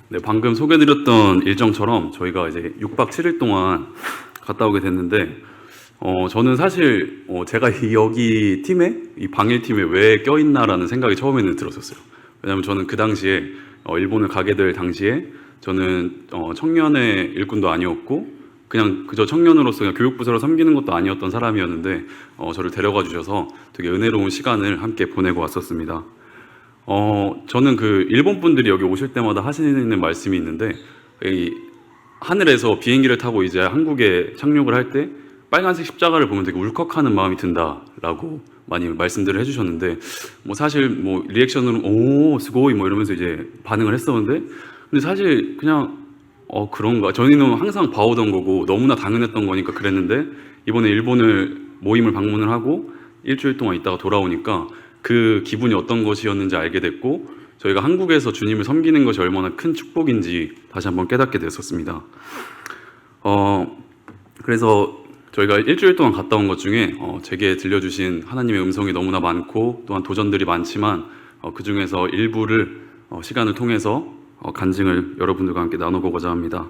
네, 방금 소개드렸던 일정처럼 저희가 이제 6박 7일 동안 갔다 오게 됐는데, 저는 사실 제가 여기 팀에, 이 방일팀에 왜 껴있나라는 생각이 처음에는 들었었어요. 왜냐하면 저는 그 당시에 일본을 가게 될 당시에 저는 청년의 일꾼도 아니었고 그냥 그저 청년으로서 그냥 교육부서를 섬기는 것도 아니었던 사람이었는데 저를 데려가 주셔서 되게 은혜로운 시간을 함께 보내고 왔었습니다. 저는 그 일본 분들이 여기 오실 때마다 하시는 말씀이 있는데, 이 하늘에서 비행기를 타고 이제 한국에 착륙을 할 때 빨간색 십자가를 보면 되게 울컥하는 마음이 든다라고 많이 말씀들을 해주셨는데, 뭐 사실 뭐 리액션으로 오 스고이 뭐 이러면서 이제 반응을 했었는데, 근데 사실 그냥 그런가, 저희는 항상 봐오던 거고 너무나 당연했던 거니까 그랬는데, 이번에 일본을 모임을 방문을 하고 일주일 동안 있다가 돌아오니까 그 기분이 어떤 것이었는지 알게 됐고, 저희가 한국에서 주님을 섬기는 것이 얼마나 큰 축복인지 다시 한번 깨닫게 됐었습니다. 그래서 저희가 일주일 동안 갔다 온 것 중에 제게 들려주신 하나님의 음성이 너무나 많고 또한 도전들이 많지만 그 중에서 일부를 시간을 통해서 간증을 여러분들과 함께 나눠보고자 합니다.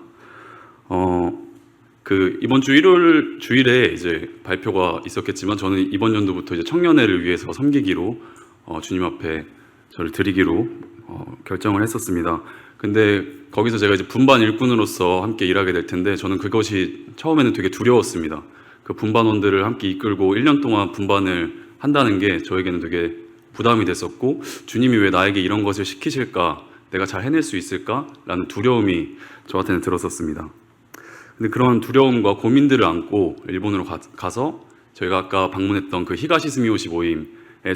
그 이번 주 일요일 주일에 이제 발표가 있었겠지만, 저는 이번 연도부터 이제 청년회를 위해서 섬기기로 주님 앞에 저를 드리기로 결정을 했었습니다. 근데 거기서 제가 이제 분반 일꾼으로서 함께 일하게 될 텐데, 저는 그것이 처음에는 되게 두려웠습니다. 그 분반원들을 함께 이끌고 1년 동안 분반을 한다는 게 저에게는 되게 부담이 됐었고, 주님이 왜 나에게 이런 것을 시키실까, 내가 잘 해낼 수 있을까? 라는 두려움이 저한테는 들었었습니다. 근데 그런 두려움과 고민들을 안고 일본으로 가서 저희가 아까 방문했던 그 히가시스미오시 모임의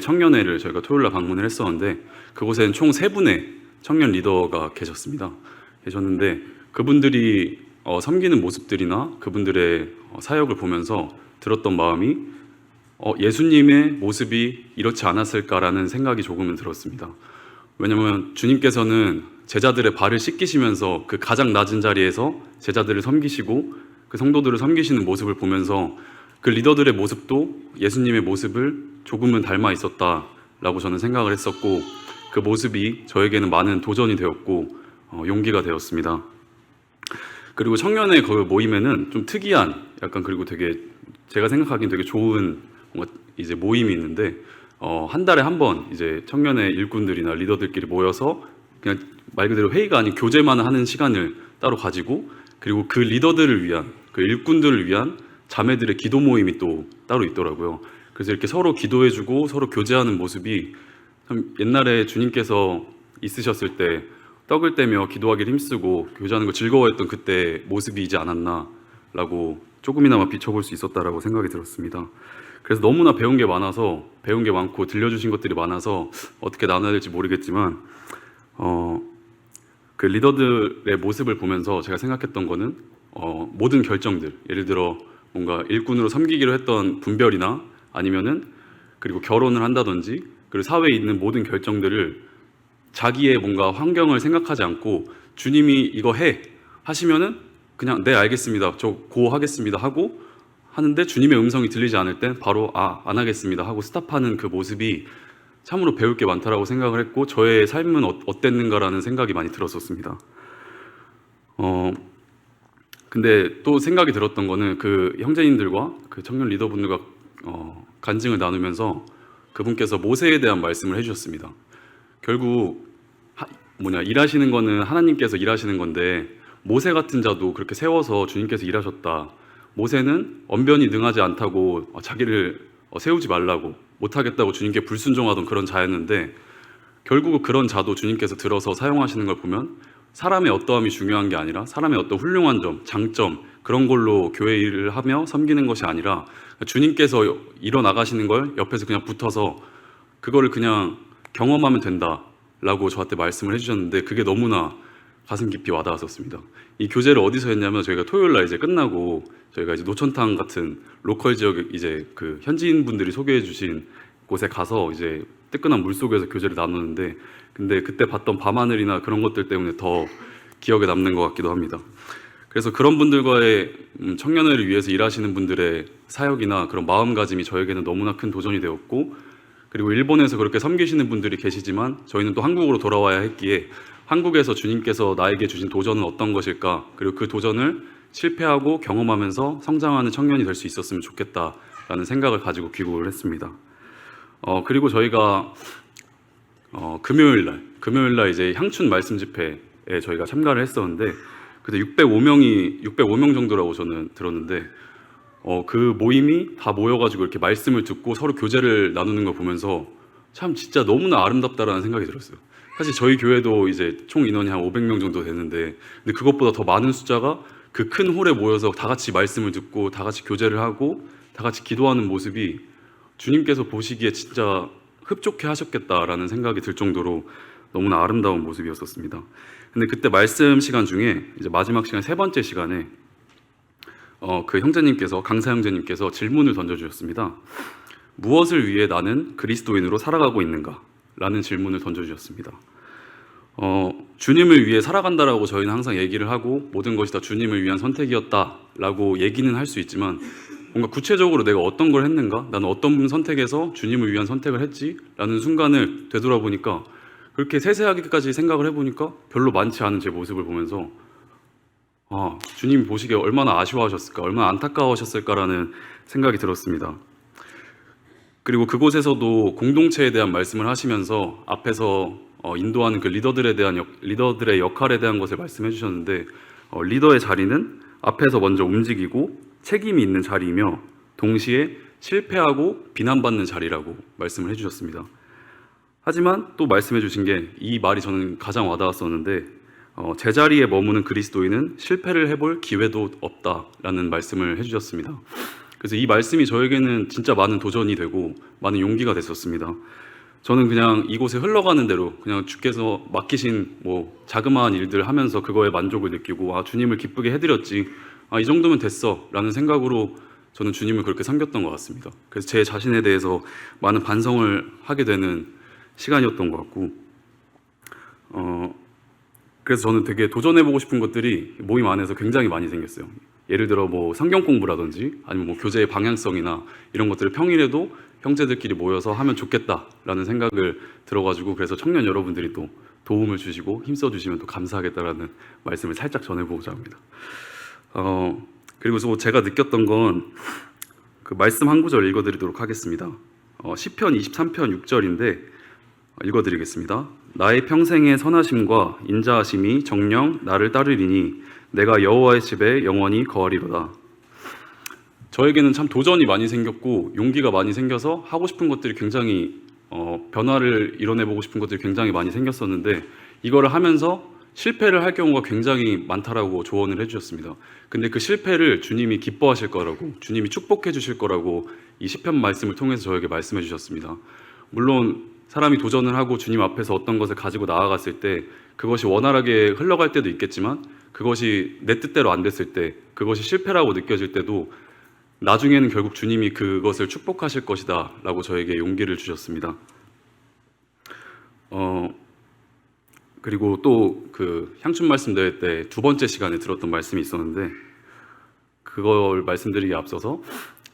청년회를 저희가 토요일날 방문을 했었는데, 그곳에는 총 3분의 청년 리더가 계셨는데 그분들이 섬기는 모습들이나 그분들의 사역을 보면서 들었던 마음이 예수님의 모습이 이렇지 않았을까라는 생각이 조금은 들었습니다. 왜냐하면 주님께서는 제자들의 발을 씻기시면서 그 가장 낮은 자리에서 제자들을 섬기시고 그 성도들을 섬기시는 모습을 보면서 그 리더들의 모습도 예수님의 모습을 조금은 닮아 있었다라고 저는 생각을 했었고, 그 모습이 저에게는 많은 도전이 되었고 용기가 되었습니다. 그리고 청년의 그 모임에는 좀 특이한, 약간 그리고 되게 제가 생각하기엔 되게 좋은 이제 모임이 있는데, 한 달에 한 번 이제 청년의 일꾼들이나 리더들끼리 모여서 그냥 말 그대로 회의가 아닌 교제만 하는 시간을 따로 가지고, 그리고 그 리더들을 위한, 그 일꾼들을 위한 자매들의 기도 모임이 또 따로 있더라고요. 그래서 이렇게 서로 기도해주고 서로 교제하는 모습이 참 옛날에 주님께서 있으셨을 때 떡을 떼며 기도하기를 힘쓰고 교제하는 거 즐거워했던 그때 모습이지 않았나라고 조금이나마 비춰볼 수 있었다라고 생각이 들었습니다. 그래서 너무나 배운 게 많고 들려주신 것들이 많아서 어떻게 나눠야 될지 모르겠지만, 그 리더들의 모습을 보면서 제가 생각했던 거는 모든 결정들, 예를 들어 뭔가 일꾼으로 섬기기로 했던 분별이나 아니면은 그리고 결혼을 한다든지, 그리고 사회에 있는 모든 결정들을 자기의 뭔가 환경을 생각하지 않고 주님이 이거 해 하시면은 그냥 네 알겠습니다, 저 고 하겠습니다 하고 하는데, 주님의 음성이 들리지 않을 땐 바로 안 하겠습니다 하고 스탑하는 그 모습이 참으로 배울 게 많다라고 생각을 했고, 저의 삶은 어땠는가라는 생각이 많이 들었었습니다. 근데 또 생각이 들었던 거는 그 형제님들과 그 청년 리더분들과 간증을 나누면서 그분께서 모세에 대한 말씀을 해주셨습니다. 결국 일하시는 거는 하나님께서 일하시는 건데, 모세 같은 자도 그렇게 세워서 주님께서 일하셨다. 모세는 언변이 능하지 않다고 자기를 세우지 말라고, 못하겠다고 주님께 불순종하던 그런 자였는데, 결국 그런 자도 주님께서 들어서 사용하시는 걸 보면 사람의 어떠함이 중요한 게 아니라 사람의 어떤 훌륭한 점, 장점, 그런 걸로 교회 일을 하며 섬기는 것이 아니라 주님께서 일어나가시는 걸 옆에서 그냥 붙어서 그거를 그냥 경험하면 된다라고 저한테 말씀을 해주셨는데, 그게 너무나 가슴 깊이 와닿았었습니다. 이 교제를 어디서 했냐면, 저희가 토요일 날 이제 끝나고 저희가 이제 노천탕 같은 로컬 지역 이제 그 현지인 분들이 소개해 주신 곳에 가서 이제 뜨끈한 물 속에서 교제를 나누는데, 근데 그때 봤던 밤하늘이나 그런 것들 때문에 더 기억에 남는 것 같기도 합니다. 그래서 그런 분들과의 청년회를 위해서 일하시는 분들의 사역이나 그런 마음가짐이 저에게는 너무나 큰 도전이 되었고, 그리고 일본에서 그렇게 섬기시는 분들이 계시지만 저희는 또 한국으로 돌아와야 했기에 한국에서 주님께서 나에게 주신 도전은 어떤 것일까? 그리고 그 도전을 실패하고 경험하면서 성장하는 청년이 될 수 있었으면 좋겠다라는 생각을 가지고 귀국을 했습니다. 그리고 저희가 금요일 날 이제 향춘 말씀 집회에 저희가 참가를 했었는데 그때 605명 정도라고 저는 들었는데 그 모임이 다 모여가지고 이렇게 말씀을 듣고 서로 교제를 나누는 걸 보면서 참 진짜 너무나 아름답다라는 생각이 들었어요. 사실 저희 교회도 이제 총 인원이 한 500명 정도 되는데 근데 그것보다 더 많은 숫자가 그 큰 홀에 모여서 다 같이 말씀을 듣고 다 같이 교제를 하고 다 같이 기도하는 모습이 주님께서 보시기에 진짜 흡족해 하셨겠다라는 생각이 들 정도로 너무나 아름다운 모습이었었습니다. 근데 그때 말씀 시간 중에 이제 마지막 시간 세 번째 시간에 강사 형제님께서 질문을 던져주셨습니다. 무엇을 위해 나는 그리스도인으로 살아가고 있는가? 라는 질문을 던져주셨습니다. 주님을 위해 살아간다라고 저희는 항상 얘기를 하고 모든 것이 다 주님을 위한 선택이었다라고 얘기는 할 수 있지만 뭔가 구체적으로 내가 어떤 걸 했는가? 나는 어떤 선택에서 주님을 위한 선택을 했지? 라는 순간을 되돌아보니까 그렇게 세세하게까지 생각을 해보니까 별로 많지 않은 제 모습을 보면서 주님이 보시기에 얼마나 아쉬워하셨을까? 얼마나 안타까워하셨을까라는 생각이 들었습니다. 그리고 그곳에서도 공동체에 대한 말씀을 하시면서 앞에서 인도하는 그 리더들의 역할에 대한 것을 말씀해 주셨는데 리더의 자리는 앞에서 먼저 움직이고 책임이 있는 자리이며 동시에 실패하고 비난받는 자리라고 말씀을 해주셨습니다. 하지만 또 말씀해 주신 게 이 말이 저는 가장 와닿았었는데 제자리에 머무는 그리스도인은 실패를 해볼 기회도 없다라는 말씀을 해주셨습니다. 그래서 이 말씀이 저에게는 진짜 많은 도전이 되고 많은 용기가 됐었습니다. 저는 그냥 이곳에 흘러가는 대로 그냥 주께서 맡기신 자그마한 일들 하면서 그거에 만족을 느끼고 주님을 기쁘게 해드렸지 이 정도면 됐어 라는 생각으로 저는 주님을 그렇게 섬겼던 것 같습니다. 그래서 제 자신에 대해서 많은 반성을 하게 되는 시간이었던 것 같고 그래서 저는 되게 도전해보고 싶은 것들이 모임 안에서 굉장히 많이 생겼어요. 예를 들어 성경 공부라든지 아니면 교제의 방향성이나 이런 것들을 평일에도 형제들끼리 모여서 하면 좋겠다라는 생각을 들어가지고 그래서 청년 여러분들이 또 도움을 주시고 힘써 주시면 또 감사하겠다라는 말씀을 살짝 전해보고자 합니다. 그리고 제가 느꼈던 건 그 말씀 한 구절 읽어드리도록 하겠습니다. 시편 23편 6절인데 읽어드리겠습니다. 나의 평생의 선하심과 인자하심이 정녕 나를 따르리니 내가 여호와의 집에 영원히 거하리로다. 저에게는 참 도전이 많이 생겼고 용기가 많이 생겨서 하고 싶은 것들이 굉장히 변화를 이뤄내보고 싶은 것들이 굉장히 많이 생겼었는데 이거를 하면서 실패를 할 경우가 굉장히 많다라고 조언을 해주셨습니다. 근데 그 실패를 주님이 기뻐하실 거라고 주님이 축복해 주실 거라고 이 시편 말씀을 통해서 저에게 말씀해 주셨습니다. 물론 사람이 도전을 하고 주님 앞에서 어떤 것을 가지고 나아갔을 때 그것이 원활하게 흘러갈 때도 있겠지만 그것이 내 뜻대로 안 됐을 때 그것이 실패라고 느껴질 때도 나중에는 결국 주님이 그것을 축복하실 것이다 라고 저에게 용기를 주셨습니다. 그리고 또 그 향춘 말씀 대회 때 두 번째 시간에 들었던 말씀이 있었는데 그걸 말씀드리기에 앞서서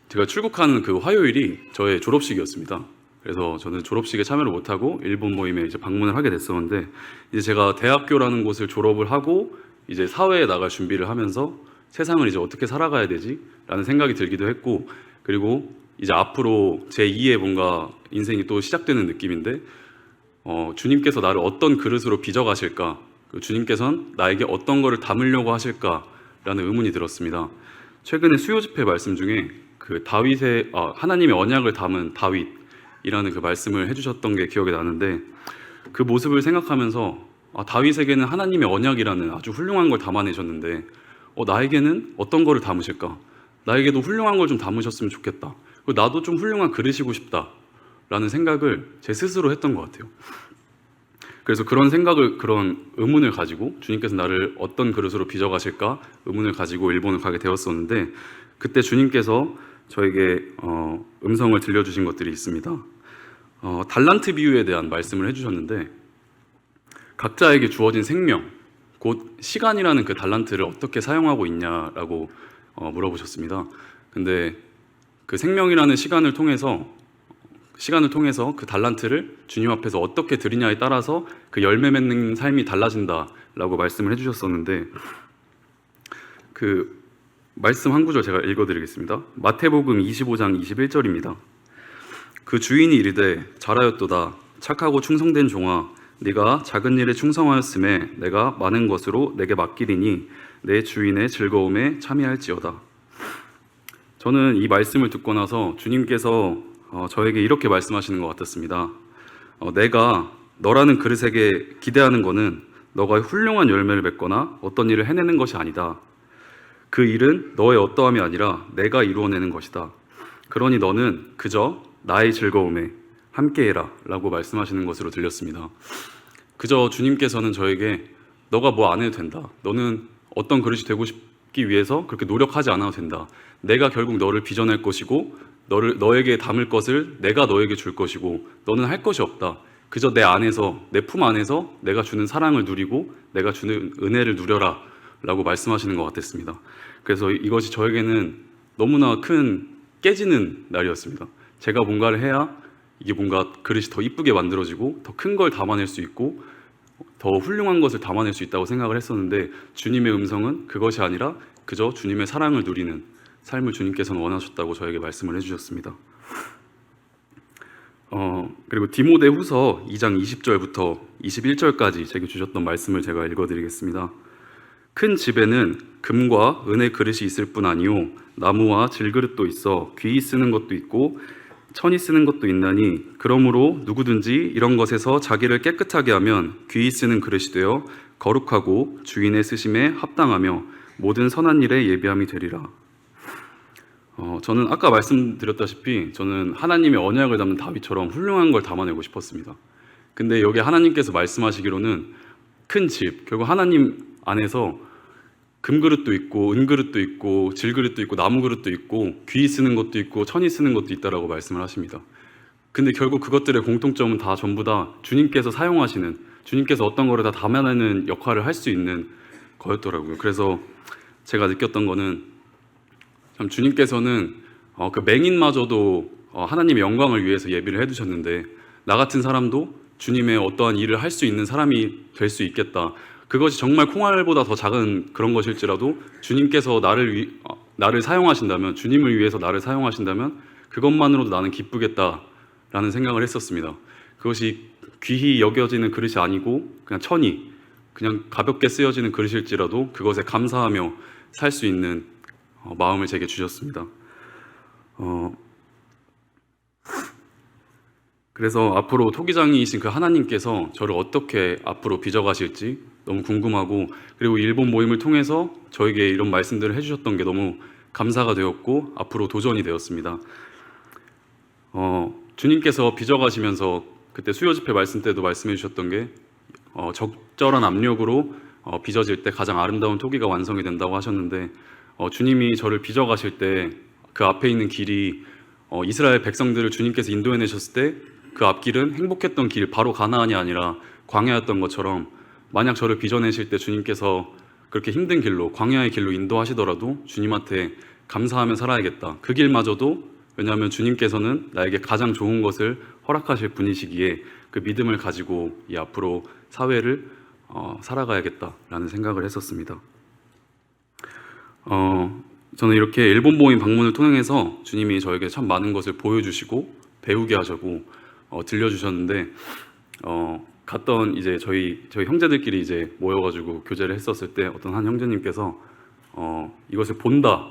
제가 출국하는 그 화요일이 저의 졸업식이었습니다. 그래서 저는 졸업식에 참여를 못하고 일본 모임에 이제 방문을 하게 됐었는데 이제 제가 대학교라는 곳을 졸업을 하고 이제 사회에 나갈 준비를 하면서 세상을 이제 어떻게 살아가야 되지? 라는 생각이 들기도 했고 그리고 이제 앞으로 제2의 뭔가 인생이 또 시작되는 느낌인데 주님께서 나를 어떤 그릇으로 빚어가실까? 주님께서는 나에게 어떤 거를 담으려고 하실까라는 의문이 들었습니다. 최근에 수요 집회 말씀 중에 그 하나님의 언약을 담은 다윗이라는 그 말씀을 해주셨던 게 기억이 나는데 그 모습을 생각하면서 다윗에게는 하나님의 언약이라는 아주 훌륭한 걸 담아내셨는데 나에게는 어떤 거를 담으실까? 나에게도 훌륭한 걸 좀 담으셨으면 좋겠다. 그리고 나도 좀 훌륭한 그릇이고 싶다 라는 생각을 제 스스로 했던 것 같아요. 그래서 그런 의문을 가지고 주님께서 나를 어떤 그릇으로 빚어가실까 의문을 가지고 일본을 가게 되었었는데 그때 주님께서 저에게 음성을 들려주신 것들이 있습니다. 달란트 비유에 대한 말씀을 해주셨는데 각자에게 주어진 생명 곧 시간이라는 그 달란트를 어떻게 사용하고 있냐라고 물어보셨습니다. 근데 그 생명이라는 시간을 통해서 시간을 통해서 그 달란트를 주님 앞에서 어떻게 드리냐에 따라서 그 열매 맺는 삶이 달라진다라고 말씀을 해주셨었는데, 그 말씀 한 구절 제가 읽어드리겠습니다. 마태복음 25장 21절입니다. 그 주인이 이르되 잘하였도다 착하고 충성된 종아, 네가 작은 일에 충성하였음에 내가 많은 것으로 내게 맡기리니 내 주인의 즐거움에 참여할지어다. 저는 이 말씀을 듣고 나서 주님께서 저에게 이렇게 말씀하시는 것 같았습니다. 내가 너라는 그릇에게 기대하는 것은 너가 훌륭한 열매를 맺거나 어떤 일을 해내는 것이 아니다. 그 일은 너의 어떠함이 아니라 내가 이루어내는 것이다. 그러니 너는 그저 나의 즐거움에 함께해라 라고 말씀하시는 것으로 들렸습니다. 그저 주님께서는 저에게 너가 뭐 안 해도 된다. 너는 어떤 그릇이 되고 싶기 위해서 그렇게 노력하지 않아도 된다. 내가 결국 너를 빚어낼 것이고 너에게 담을 것을 내가 너에게 줄 것이고 너는 할 것이 없다. 그저 내 안에서, 내 품 안에서 내가 주는 사랑을 누리고 내가 주는 은혜를 누려라 라고 말씀하시는 것 같았습니다. 그래서 이것이 저에게는 너무나 큰 깨지는 날이었습니다. 제가 뭔가를 해야 이게 뭔가 그릇이 더 이쁘게 만들어지고 더 큰 걸 담아낼 수 있고 더 훌륭한 것을 담아낼 수 있다고 생각을 했었는데, 주님의 음성은 그것이 아니라 그저 주님의 사랑을 누리는 삶을 주님께서는 원하셨다고 저에게 말씀을 해주셨습니다. 그리고 디모데후서 2장 20절부터 21절까지 제게 주셨던 말씀을 제가 읽어드리겠습니다. 큰 집에는 금과 은의 그릇이 있을 뿐 아니요 나무와 질그릇도 있어 귀히 쓰는 것도 있고 천이 쓰는 것도 있나니, 그러므로 누구든지 이런 것에서 자기를 깨끗하게 하면 귀히 쓰는 그릇이 되어 거룩하고 주인의 쓰심에 합당하며 모든 선한 일에 예비함이 되리라. 저는 아까 말씀드렸다시피 저는 하나님의 언약을 담는 다윗처럼 훌륭한 걸 담아내고 싶었습니다. 근데 여기 하나님께서 말씀하시기로는 큰 집, 결국 하나님 안에서 금그릇도 있고 은그릇도 있고 질그릇도 있고 나무그릇도 있고 귀히 쓰는 것도 있고 천이 쓰는 것도 있다라고 말씀을 하십니다. 근데 결국 그것들의 공통점은 다 전부 다 주님께서 사용하시는, 주님께서 어떤 거를 다 담아내는 역할을 할 수 있는 거였더라고요. 그래서 제가 느꼈던 거는 참 주님께서는 그 맹인마저도 하나님의 영광을 위해서 예비를 해두셨는데, 나 같은 사람도 주님의 어떠한 일을 할 수 있는 사람이 될 수 있겠다. 그것이 정말 콩알보다 더 작은 그런 것일지라도 주님께서 나를 사용하신다면, 주님을 위해서 나를 사용하신다면 그것만으로도 나는 기쁘겠다라는 생각을 했었습니다. 그것이 귀히 여겨지는 그릇이 아니고 그냥 천이, 그냥 가볍게 쓰여지는 그릇일지라도 그것에 감사하며 살 수 있는 마음을 제게 주셨습니다. 그래서 앞으로 토기장이신 그 하나님께서 저를 어떻게 앞으로 빚어가실지 너무 궁금하고, 그리고 일본 모임을 통해서 저에게 이런 말씀들을 해주셨던 게 너무 감사가 되었고 앞으로 도전이 되었습니다. 주님께서 빚어가시면서 그때 수요 집회 말씀 때도 말씀해 주셨던 게 적절한 압력으로 빚어질 때 가장 아름다운 토기가 완성이 된다고 하셨는데, 주님이 저를 빚어가실 때 그 앞에 있는 길이 이스라엘 백성들을 주님께서 인도해내셨을 때 그 앞길은 행복했던 길, 바로 가나안이 아니라 광야였던 것처럼, 만약 저를 빚어내실 때 주님께서 그렇게 힘든 길로, 광야의 길로 인도하시더라도 주님한테 감사하며 살아야겠다. 그 길마저도, 왜냐하면 주님께서는 나에게 가장 좋은 것을 허락하실 분이시기에 그 믿음을 가지고 이 앞으로 사회를 살아가야겠다라는 생각을 했었습니다. 저는 이렇게 일본 모임 방문을 통해서 주님이 저에게 참 많은 것을 보여주시고 배우게 하시고 들려주셨는데, 갔던 이제 저희 형제들끼리 이제 모여가지고 교제를 했었을 때 어떤 한 형제님께서 이것을 본다,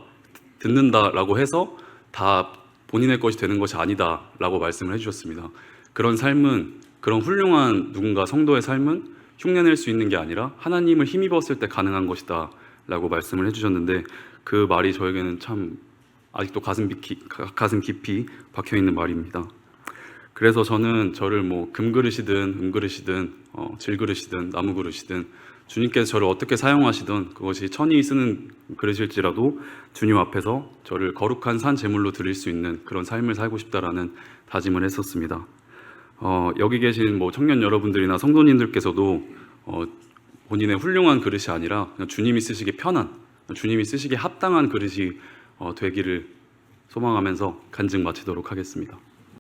듣는다라고 해서 다 본인의 것이 되는 것이 아니다라고 말씀을 해주셨습니다. 그런 삶은, 그런 훌륭한 누군가 성도의 삶은 흉내낼 수 있는 게 아니라 하나님을 힘입었을 때 가능한 것이다 라고 말씀을 해주셨는데, 그 말이 저에게는 참 아직도 가슴 깊이 박혀있는 말입니다. 그래서 저는 저를 뭐 금그릇이든 은그릇이든 질그릇이든 나무그릇이든 주님께서 저를 어떻게 사용하시든 그것이 천이 쓰는 그릇일지라도 주님 앞에서 저를 거룩한 산 제물로 드릴 수 있는 그런 삶을 살고 싶다라는 다짐을 했었습니다. 여기 계신 뭐 청년 여러분들이나 성도님들께서도 본인의 훌륭한 그릇이 아니라 그냥 주님이 쓰시기 편한, 주님이 쓰시기 합당한 그릇이 되기를 소망하면서 간증 마치도록 하겠습니다.